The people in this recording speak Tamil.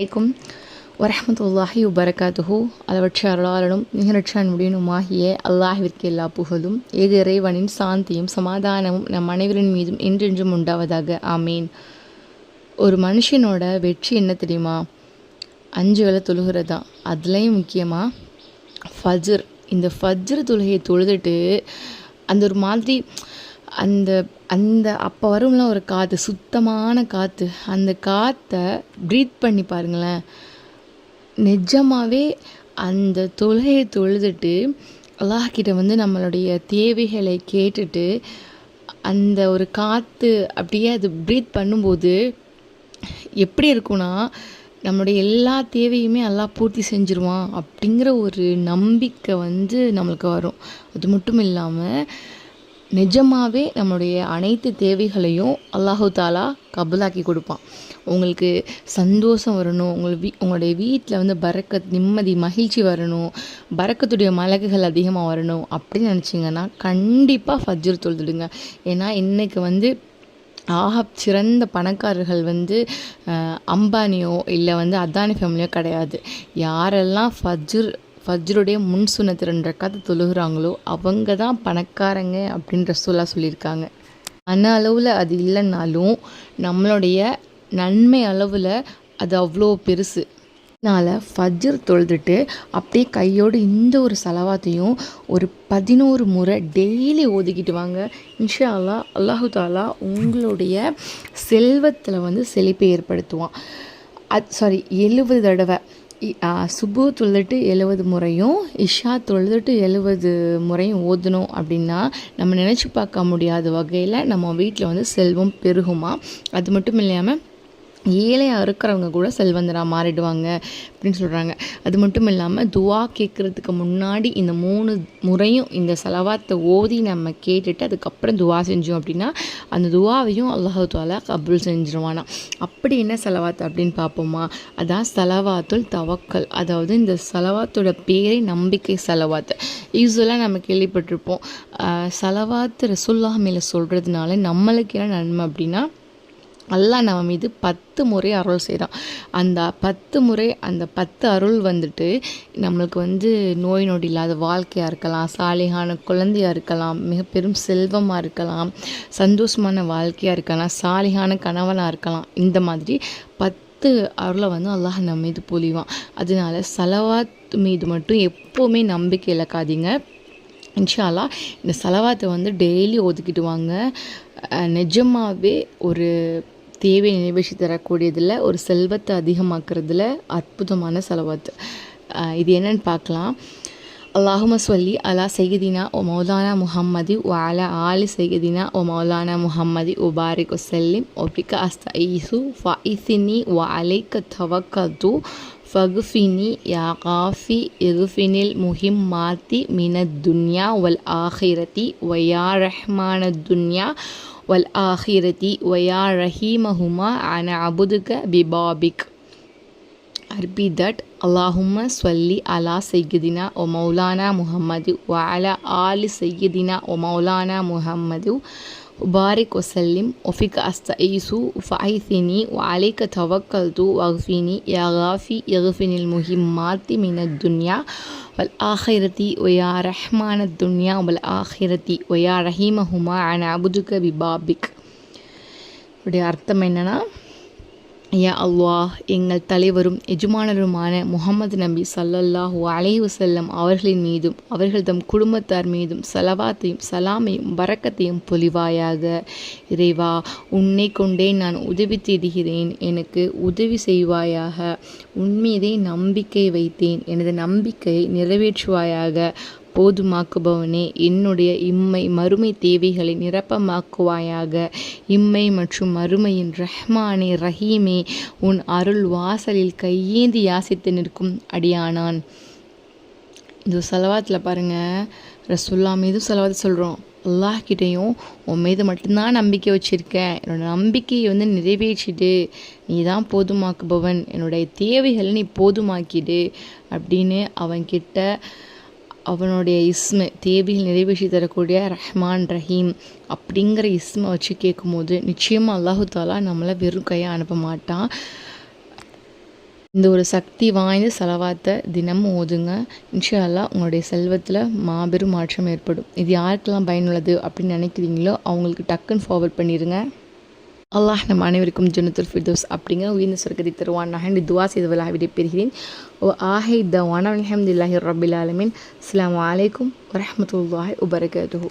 அலைக்கும் வரஹ்மத்துல்லாஹி வபரகாத்துஹு. அளவற்ற அருளாளனும் நிகரற்ற அன்புடையனுமாகிய அல்லாஹ்விற்கு எல்லா புகழும் ஏக இறைவனின் சாந்தியும் சமாதானமும் நம் அனைவரின் மீதும் என்றென்றும் உண்டாவதாக. ஆமீன். ஒரு மனுஷனோட வெற்றி என்ன தெரியுமா? 5 வேளை தொழுகிறதா. அதுலேயும் முக்கியமாக ஃபஜ்ர். இந்த ஃபஜ்ர் தொழுகையை தொழுதுட்டு அந்த ஒரு மாதிரி அந்த அந்த அப்போ வரும்ல ஒரு காற்று, சுத்தமான காற்று, அந்த காற்றை ப்ரீத் பண்ணி பாருங்களேன். நிஜமாகவே அந்த தொழுகையை தொழுதுட்டு அல்லாஹ்கிட்ட நம்மளுடைய தேவைகளை கேட்டுட்டு அந்த ஒரு காற்று அப்படியே அது ப்ரீத் பண்ணும்போது எப்படி இருக்குன்னா, நம்மளுடைய எல்லா தேவையுமே அல்லாஹ் பூர்த்தி செஞ்சுருவான் அப்படிங்கிற ஒரு நம்பிக்கை நம்மளுக்கு வரும். அது மட்டும் இல்லாமல் நிஜமாகவே நம்மளுடைய அனைத்து தேவைகளையும் அல்லாஹு தாலா கபூலாக்கி கொடுப்பான். உங்களுக்கு சந்தோஷம் வரணும், உங்களுடைய வீட்டில் பரக்கத், நிம்மதி, மகிழ்ச்சி வரணும், பரக்கத்துடைய மலக்குகள் அதிகமாக வரணும் அப்படின்னு நினச்சிங்கன்னா கண்டிப்பாக ஃபஜ்ர் தொழுதுடுங்க. ஏன்னா இன்றைக்கி ஆக சிறந்த பணக்காரர்கள் அம்பானியோ இல்லை அதானி ஃபேமிலியோ கிடையாது. யாரெல்லாம் ஃபஜ்ருடைய முன் சுன்னத்து 2 ரக்காத்து தொழுகிறாங்களோ அவங்க தான் பணக்காரங்க அப்படின்னு ரசூலுல்லாஹ் சொல்லியிருக்காங்க. மன அளவில் அது இல்லைன்னாலும் நம்மளுடைய நன்மை அளவில் அது அவ்வளோ பெருசு. அதனால் ஃபஜ்ர் தொழுதுட்டு அப்படியே கையோடு இந்த ஒரு சலவாத்தையும் ஒரு 11 முறை டெய்லி ஓதிக்கிட்டு வாங்க. இன்ஷா அல்லாஹ் அல்லாஹு தாலா உங்களுடைய செல்வத்தில் செழிப்பை ஏற்படுத்துவான். 70 தடவை சுபு தொழுதுட்டு 70 முறையும் இஷா தொழுதுட்டு 70 முறையும் ஓதணும் அப்படின்னா நம்ம நினச்சி பார்க்க முடியாத வகையில் நம்ம வீட்டில் செல்வம் பெருகுமா. அது மட்டும் இல்லாமல் ஏழையாக இருக்கிறவங்க கூட செல்வந்தராக மாறிடுவாங்க அப்படின்னு சொல்கிறாங்க. அது மட்டும் இல்லாமல் துவா கேட்குறதுக்கு முன்னாடி இந்த 3 முறையும் இந்த சலவாத்தை ஓதி நம்ம கேட்டுட்டு அதுக்கப்புறம் துவா செஞ்சோம் அப்படின்னா அந்த துவாவையும் அல்லாஹு தாலா கபூல் செஞ்சிருவானா. அப்படி என்ன சலவாத் அப்படின்னு பார்ப்போமா? அதான் சலவாத்துல் தவக்கல். அதாவது இந்த சலவாத்தோட பேரே நம்பிக்கை சலவாத். யூஸ்வலாக நம்ம கேள்விப்பட்டிருப்போம். சலவாத்து ரசூலுல்லாஹ் மேலே சொல்கிறதுனால நம்மளுக்கு என்ன நன்மை அப்படின்னா, அல்லாஹ் நம்ம மீது 10 முறை அருள் செய்கிறான். அந்த 10 முறை அந்த 10 அருள் நம்மளுக்கு நோய் நொடி இல்லாத வாழ்க்கையாக இருக்கலாம், சாலிகான குழந்தையாக இருக்கலாம், மிக பெரும் செல்வமாக இருக்கலாம், சந்தோஷமான வாழ்க்கையாக இருக்கலாம், சாலிகான கணவனாக இருக்கலாம். இந்த மாதிரி 10 அருளை அல்லாஹ் நம்ம மீது பொழிவான். அதனால சலவாத் மீது மட்டும் எப்போவுமே நம்பிக்கை இழக்காதீங்க. இன்ஷா அல்லாஹ் இந்த சலவாத்தை டெய்லி ஒதுக்கிட்டு வாங்க. நிஜமாகவே ஒரு தேவை நிறைவேற்றி தரக்கூடியதில், ஒரு செல்வத்தை அதிகமாக்குறதுல அற்புதமான சலவாத்து. இது என்னன்னு பார்க்கலாம். அல்லாஹும்ம ஸல்லி அலா சையதினா ஒ மௌலானா முஹம்மதி ஒ அலா ஆலி சையதினா ஒ மௌலானா முஹம்மதி ஒ பாரிக் ஒசல்லிம் ஒபிக அஸ்தஈசு ஃபஇசினி ஒ அலைக்க தவக்கது ஃபகுஃபினி யா காஃபி இகுஃபினில் முஹிம்மாத்தி மினத் துன்யா வல் ஆஹிரதி வயா ரஹ்மான துன்யா வல் ஆஹிரதி வயா ரஹீமஹுமா அன அபுதுக பிபாபிக். Repeat that. Allahumma swalli ala sayyidina wa maulana Muhammadu wa ala ali sayyidina wa maulana Muhammadu barik wa sallim wa fika astaisu fa'ithini wa alayka tawakkaltu waghfini ya ghafi yaghfinil muhimmati minad dunya wal akhirati wa ya rahmanad dunya wal akhirati wa ya rahimahuma ana abuduka bibabik. உடைய அர்த்தம் என்னன்னா, யா அல்லாஹ், எங்கள் தலைவரும் எஜமானருமான முஹம்மது நபி ஸல்லல்லாஹு அலைஹி வஸல்லம் அவர்களின் மீதும் அவர்கள் தம் குடும்பத்தார் மீதும் சலவாத்தையும் சலாமையும் பரக்கத்தையும் பொழிவாயாக. இறைவா, உன்னை கொண்டே நான் உதவி தேடுகிறேன், எனக்கு உதவி செய்வாயாக. உன்மீதே நம்பிக்கை வைத்தேன், எனது நம்பிக்கையை நிறைவேற்றுவாயாக. போதுமாக்குபவனே, என்னுடைய இம்மை மறுமை தேவைகளை நிரப்பமாக்குவாயாக. இம்மை மற்றும் மறுமையின் ரஹ்மானே ரஹீமே, உன் அருள் வாசலில் கையேந்தி யாசித்து நிற்கும் அடியானான். இந்த சலவாத்தில் பாருங்கள், ரசூல்லா மீதும் சலவாத் சொல்கிறோம், அல்லாஹ்கிட்டையும் உன் மீது மட்டும்தான் நம்பிக்கை வச்சுருக்கேன், என்னோட நம்பிக்கையை நிறைவேற்றிடு, நீ தான் போதுமாக்குபவன், என்னுடைய தேவைகளை நீ போதுமாக்கிடு அப்படின்னு அவன்கிட்ட அவனுடைய இஸ்மு, தேவைகள் நிறைவேற்றி தரக்கூடிய ரஹ்மான் ரஹீம் அப்படிங்கிற இஸ்மை வச்சு கேட்கும்போது நிச்சயமாக அல்லாஹு தாலா நம்மளை வெறும் கையை அனுப்ப மாட்டான். இந்த ஒரு சக்தி வாய்ந்த செலவாத்தை தினமும் ஓதுங்க. இன்ஷா அல்லாஹ் உங்களுடைய செல்வத்தில் மாபெரும் மாற்றம் ஏற்படும். இது யாருக்கெல்லாம் பயனுள்ளது அப்படின்னு நினைக்கிறீங்களோ அவங்களுக்கு டக்குன்னு ஃபார்வர்ட் பண்ணிடுங்க. அல்லாஹ் நம் அனைவருக்கும் ஜன்னத்துல் ஃபிர்தௌஸ் அப்படிங்கிற உயர்ந்த சொர்க்கத்தை தருவான். நான் இந்த துவா செய்தவளாக விடைபெறுகிறேன். ஆஹை தவானா அல்ஹம்துலில்லாஹி ரப்பில் ஆலமீன். அஸ்ஸலாமு அலைக்கும் வரஹ்மத்துல்லாஹி வபரகாத்துஹு.